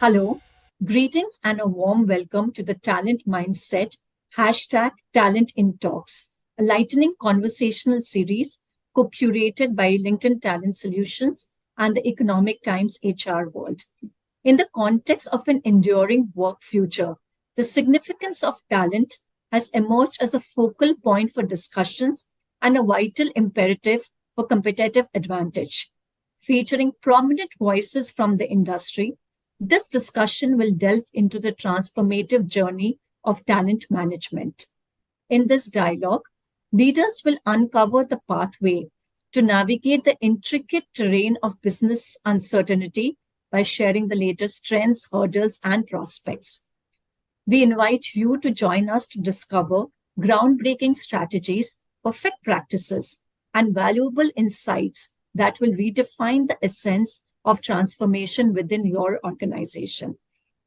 Hello, greetings, and a warm welcome to the Talent Mindset hashtag Talent in Talks, a lightning conversational series co curated by LinkedIn Talent Solutions and the Economic Times HR World. In the context of an enduring work future, the significance of talent has emerged as a focal point for discussions and a vital imperative for competitive advantage. Featuring prominent voices from the industry, this discussion will delve into the transformative journey of talent management. In this dialogue, leaders will uncover the pathway to navigate the intricate terrain of business uncertainty by sharing the latest trends, hurdles, and prospects. We invite you to join us to discover groundbreaking strategies, perfect practices, and valuable insights that will redefine the essence of transformation within your organization.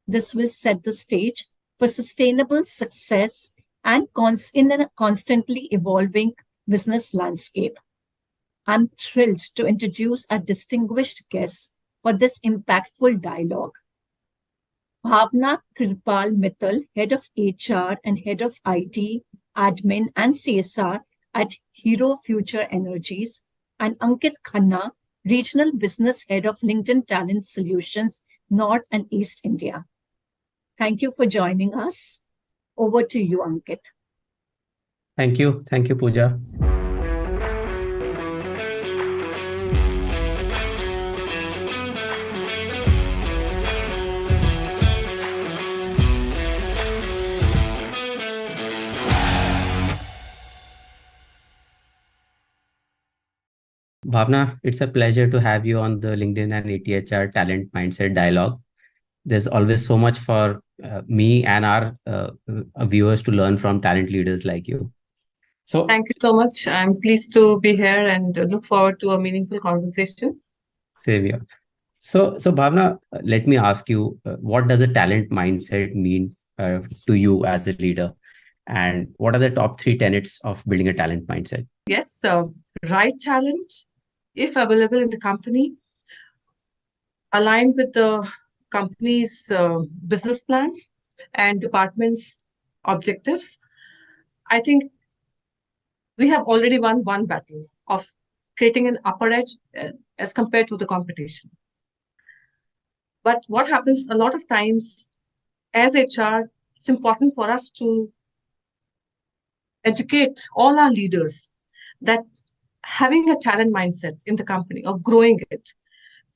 This will set the stage for sustainable success and in a constantly evolving business landscape. I'm thrilled to introduce our distinguished guests for this impactful dialogue. Bhavna Kripal Mittal, Head of HR and Head of IT, Admin and CSR at Hero Future Energies, and Ankit Khanna, Regional Business Head of LinkedIn Talent Solutions, North and East India. Thank you for joining us. Over to you, Ankit. Thank you. Thank you, Pooja. Bhavna, it's a pleasure to have you on the LinkedIn and ATHR Talent Mindset Dialogue. There's always so much for me and our viewers to learn from talent leaders like you. So, thank you so much. I'm pleased to be here and look forward to a meaningful conversation. Same here. So Bhavna, let me ask you, what does a talent mindset mean to you as a leader? And what are the top 3 tenets of building a talent mindset? Yes, right talent, if available in the company, aligned with the company's business plans and department's objectives. I think we have already won one battle of creating an upper edge as compared to the competition. But what happens a lot of times as HR, it's important for us to educate all our leaders that having a talent mindset in the company or growing it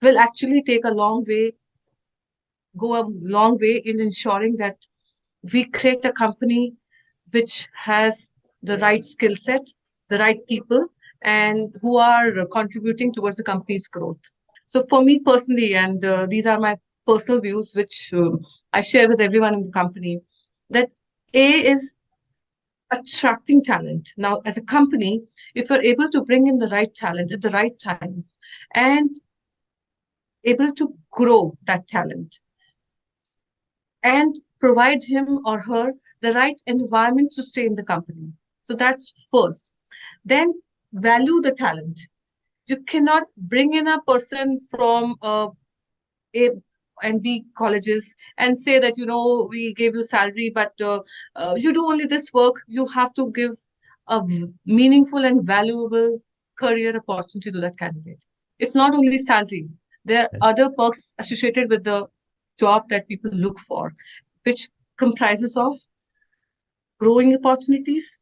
will actually take a long way, go a long way in ensuring that we create a company which has the right skill set, the right people, and who are contributing towards the company's growth. So for me personally, and these are my personal views, which I share with everyone in the company, that A is attracting talent. Now, as a company, if you're able to bring in the right talent at the right time and able to grow that talent and provide him or her the right environment to stay in the company. So that's first. Then value the talent. You cannot bring in a person from A and B colleges and say that, we gave you salary, but you do only this work. You have to give a meaningful and valuable career opportunity to that candidate. It's not only salary. There are other perks associated with the job that people look for, which comprises of growing opportunities,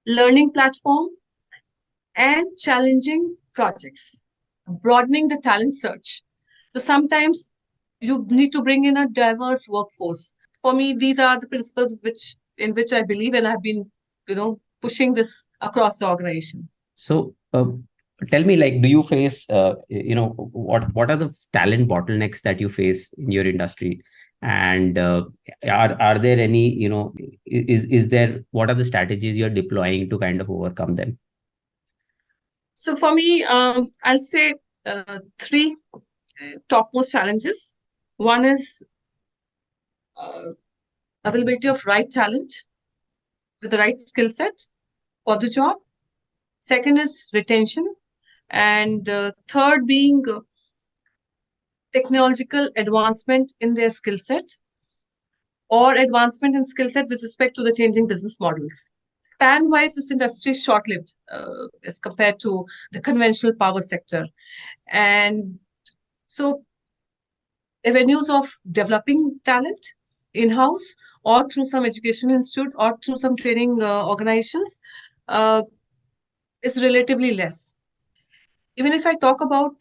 learning platform, and challenging projects, broadening the talent search. So sometimes you need to bring in a diverse workforce. For me, these are the principles in which I believe, and I've been, pushing this across the organization. So tell me, do you face, what are the talent bottlenecks that you face in your industry? And are there any, is there, what are the strategies you're deploying to kind of overcome them? So for me, I'll say 3 topmost challenges. One is availability of right talent with the right skill set for the job. Second is retention. And third being technological advancement in their skill set or advancement in skill set with respect to the changing business models. Span-wise, this industry is short-lived as compared to the conventional power sector. And so avenues of developing talent in-house or through some education institute or through some training organizations uh, is relatively less. Even if I talk about,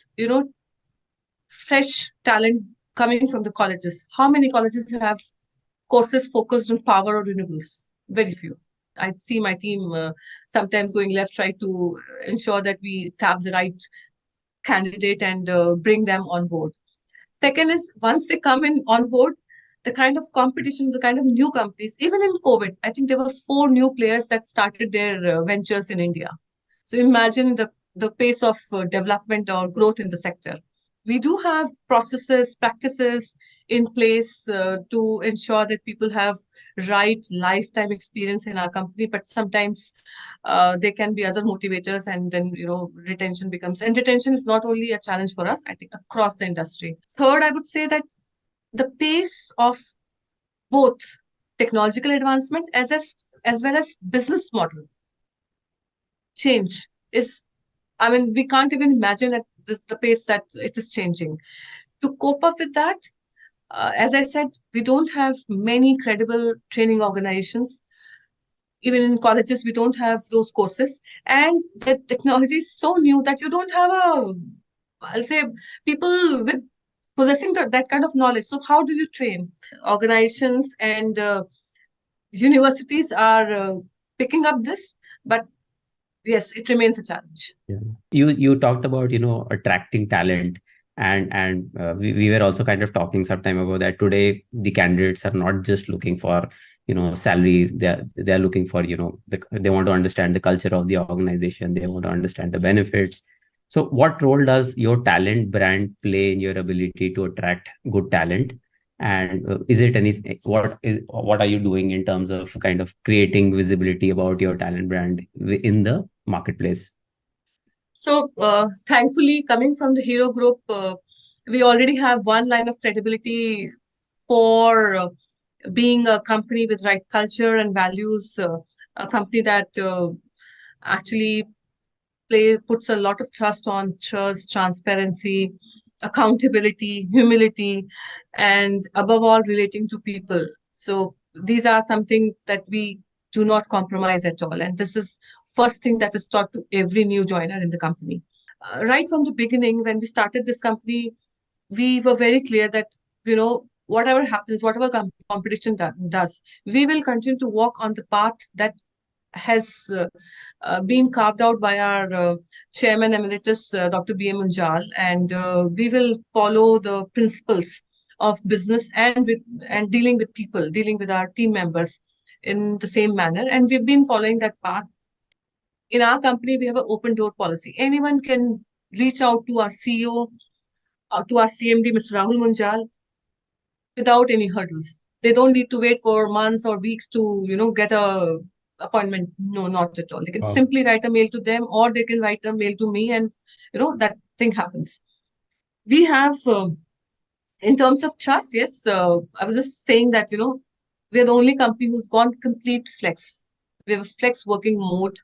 fresh talent coming from the colleges, how many colleges have courses focused on power or renewables? Very few. I see my team sometimes going left, right to ensure that we tap the right candidate and bring them on board. Second is once they come in on board, the kind of competition, the kind of new companies, even in COVID, I think there were 4 new players that started their ventures in India. So imagine the pace of development or growth in the sector. We do have processes, practices in place to ensure that people have right lifetime experience in our company, but sometimes there can be other motivators, and then retention becomes, and retention is not only a challenge for us, I think across the industry. Third, I would say that the pace of both technological advancement as well as business model change is, I mean, we can't even imagine at the pace that it is changing. To cope up with that, as I said, we don't have many credible training organizations. Even in colleges, we don't have those courses. And the technology is so new that you don't have I'll say, people with possessing that kind of knowledge. So how do you train? Organizations and universities are picking up this, but yes, it remains a challenge. Yeah. You talked about attracting talent, and we were also kind of talking some time ago that today the candidates are not just looking for salaries. They're looking for they want to understand the culture of the organization. They want to understand the benefits. So what role does your talent brand play in your ability to attract good talent? And is it anything? What are you doing in terms of kind of creating visibility about your talent brand in the marketplace? So, thankfully, coming from the Hero Group, we already have one line of credibility for being a company with right culture and values, a company that actually puts a lot of trust on trust, transparency, accountability, humility, and above all, relating to people. So these are some things that we do not compromise at all. And this is first thing that is taught to every new joiner in the company. Right from the beginning, when we started this company, we were very clear that, whatever happens, whatever competition does, we will continue to walk on the path that has been carved out by our chairman emeritus, Dr. B. M. Munjal, and we will follow the principles of business and dealing with people, dealing with our team members in the same manner. And we've been following that path. In our company, we have an open door policy. Anyone can reach out to our CEO, to our CMD, Mr. Rahul Munjal, without any hurdles. They don't need to wait for months or weeks to, get a appointment. No, not at all. They can simply write a mail to them, or they can write a mail to me, and that thing happens. We have, in terms of trust, yes. I was just saying that we're the only company who's gone complete flex. We have a flex working mode,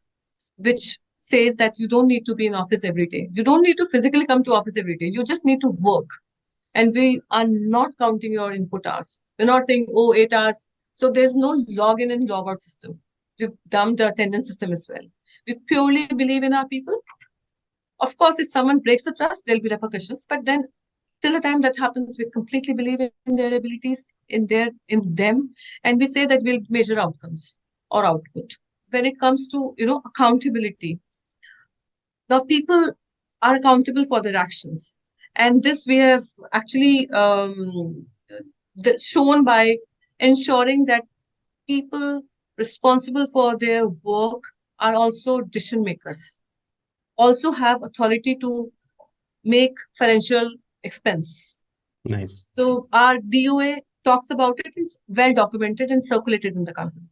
which says that you don't need to be in office every day. You don't need to physically come to office every day. You just need to work. And we are not counting your input hours. We're not saying, oh, 8 hours. So there's no login and log out system. We've dumped the attendance system as well. We purely believe in our people. Of course, if someone breaks the trust, there'll be repercussions. But then till the time that happens, we completely believe in their abilities, in them. And we say that we'll measure outcomes or output. When it comes to, accountability, now people are accountable for their actions. And this we have actually shown by ensuring that people responsible for their work are also decision makers, also have authority to make financial expense. Nice. So our DOA talks about it. It's well documented and circulated in the company.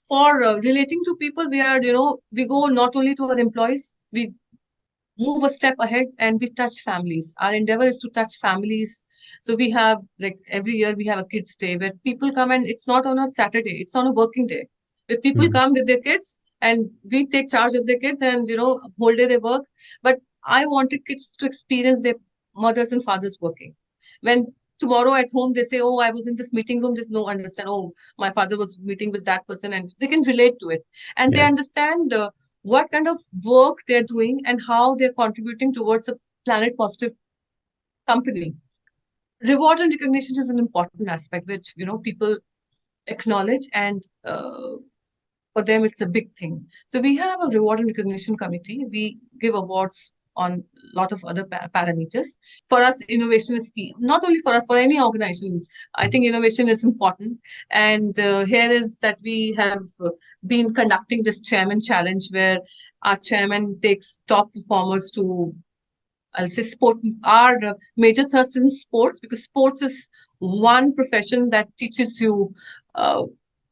For relating to people, we are, we go not only to our employees, we move a step ahead and we touch families. Our endeavor is to touch families So we have, like, every year we have a kids day where people come, and it's not on a Saturday, it's on a working day, where people come with their kids and we take charge of their kids, and whole day they work. But I wanted kids to experience their mothers and fathers working. When tomorrow at home they say, oh, I was in this meeting room, there's no understand, oh, my father was meeting with that person, and they can relate to it, and they Yes. understand what kind of work they're doing and how they're contributing towards a planet positive company. Reward and recognition is an important aspect which people acknowledge, and for them it's a big thing. So we have a reward and recognition committee. We give awards on a lot of other parameters. For us, innovation is key. Not only for us, for any organization. I think innovation is important. And here is that we have been conducting this chairman challenge, where our chairman takes top performers to, I'll say, sport. Our major thrust in sports, because sports is one profession that teaches you,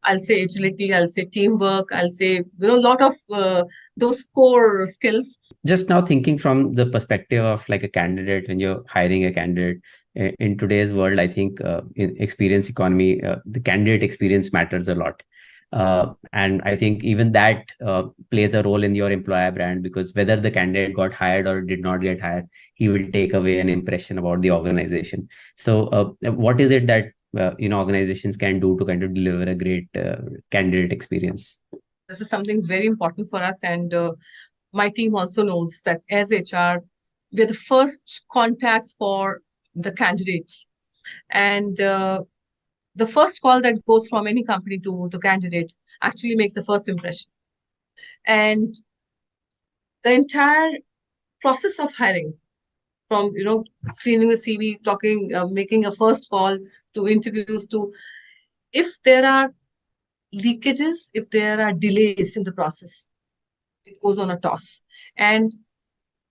I'll say, agility, I'll say teamwork, I'll say, a lot of those core skills. Just now thinking from the perspective of like a candidate, when you're hiring a candidate in today's world, I think in experience economy, the candidate experience matters a lot. And I think even that plays a role in your employer brand, because whether the candidate got hired or did not get hired, he will take away an impression about the organization. So what is it that organizations can do to kind of deliver a great candidate experience? This is something very important for us, and my team also knows that as HR, we're the first contacts for the candidates. And the first call that goes from any company to the candidate actually makes the first impression. And the entire process of hiring, from screening the CV, talking, making a first call, to interviews, to if there are leakages, if there are delays in the process, it goes on a toss. And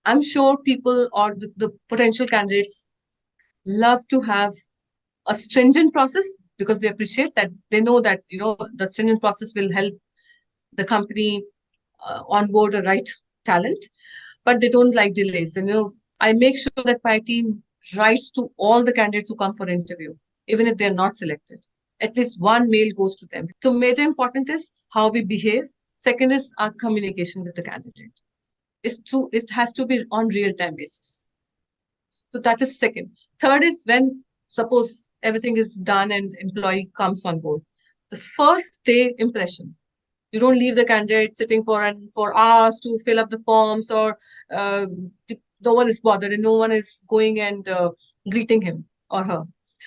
I'm sure people, or the potential candidates, love to have a stringent process, because they appreciate that, they know that the stringent process will help the company onboard a right talent, but they don't like delays. And I make sure that my team writes to all the candidates who come for interview, even if they're not selected. At least one mail goes to them. So major important is how we behave. Second is our communication with the candidate. It has to be on real-time basis. So that is second. Third is when, suppose everything is done and employee comes on board, the first day impression. You don't leave the candidate sitting for hours to fill up the forms, or uh, no one is bothered and no one is going and greeting him or her.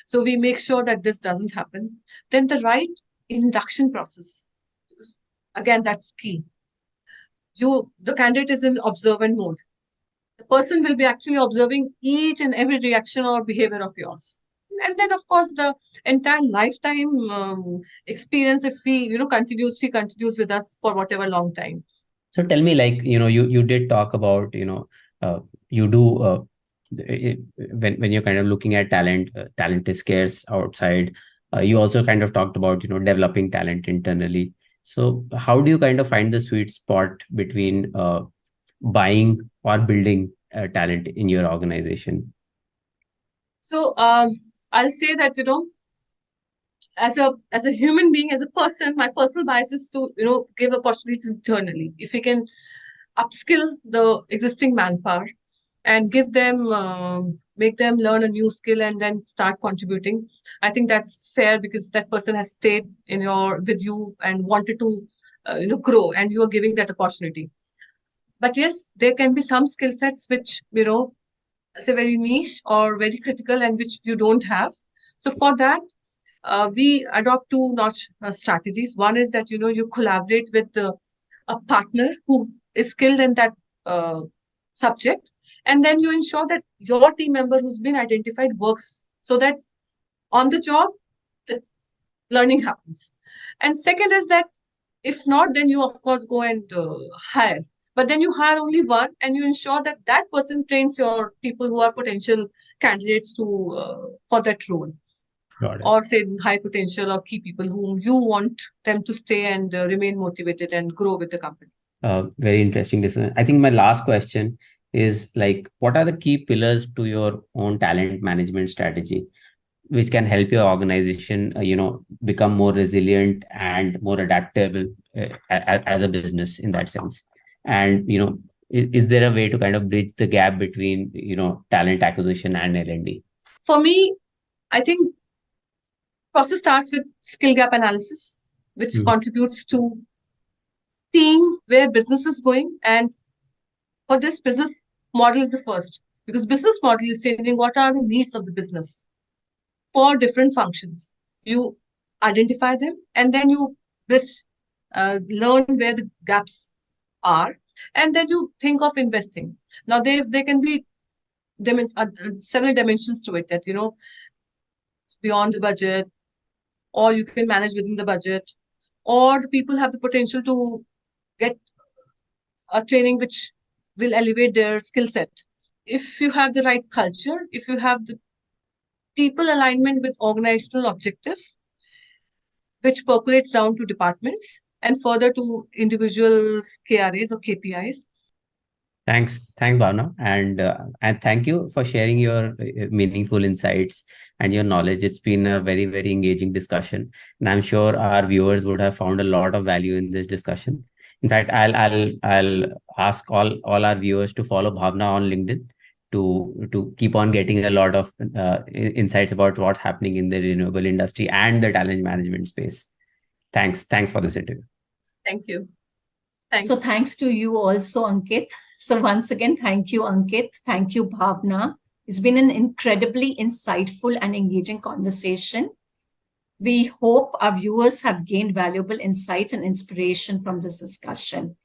So we make sure that this doesn't happen. Then the right induction process. Again, that's key. The candidate is in observant mode. The person will be actually observing each and every reaction or behavior of yours. And then, of course, the entire lifetime experience, if she continues with us for whatever long time. So tell me, like, you did talk about, you do, when you're kind of looking at talent, talent is scarce outside. You also kind of talked about, developing talent internally. So how do you kind of find the sweet spot between buying or building talent in your organization? So I'll say that, as a human being, as a person, my personal bias is to give opportunities internally. If we can upskill the existing manpower and give them make them learn a new skill and then start contributing, I think that's fair, because that person has stayed with you and wanted to grow, and you are giving that opportunity. But yes, there can be some skill sets which say very niche or very critical, and which you don't have. So for that, we adopt two notch strategies. One is that you collaborate with a partner who is skilled in that subject, and then you ensure that your team member who's been identified works, so that on the job the learning happens. And second is that if not, then you of course go and hire. But then you hire only one, and you ensure that that person trains your people who are potential candidates to for that role, Got it. or say high potential or key people whom you want them to stay and remain motivated and grow with the company. Very interesting. This, I think my last question is like, what are the key pillars to your own talent management strategy, which can help your organization, become more resilient and more adaptable as a business in that sense? And, is there a way to kind of bridge the gap between, talent acquisition and L&D? For me, I think process starts with skill gap analysis, which Mm. contributes to seeing where business is going. And for this, business model is the first, because business model is stating what are the needs of the business for different functions. You identify them, and then you bridge, learn where the gaps are, and then you think of investing. Now, they can be several dimensions to it, that it's beyond the budget, or you can manage within the budget, or the people have the potential to get a training which will elevate their skill set. If you have the right culture, if you have the people alignment with organizational objectives, which percolates down to departments and further to individuals' KRAs or KPIs. Thanks, Bhavna, and thank you for sharing your meaningful insights and your knowledge. It's been a very, very engaging discussion, and I'm sure our viewers would have found a lot of value in this discussion. In fact, I'll ask all our viewers to follow Bhavna on LinkedIn to keep on getting a lot of insights about what's happening in the renewable industry and the talent management space. Thanks for this interview. Thank you. So thanks to you also, Ankit. So once again, thank you, Ankit. Thank you, Bhavna. It's been an incredibly insightful and engaging conversation. We hope our viewers have gained valuable insights and inspiration from this discussion.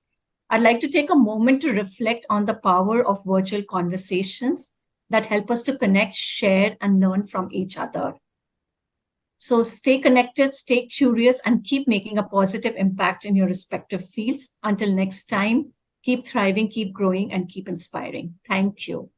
I'd like to take a moment to reflect on the power of virtual conversations that help us to connect, share, and learn from each other. So stay connected, stay curious, and keep making a positive impact in your respective fields. Until next time, keep thriving, keep growing, and keep inspiring. Thank you.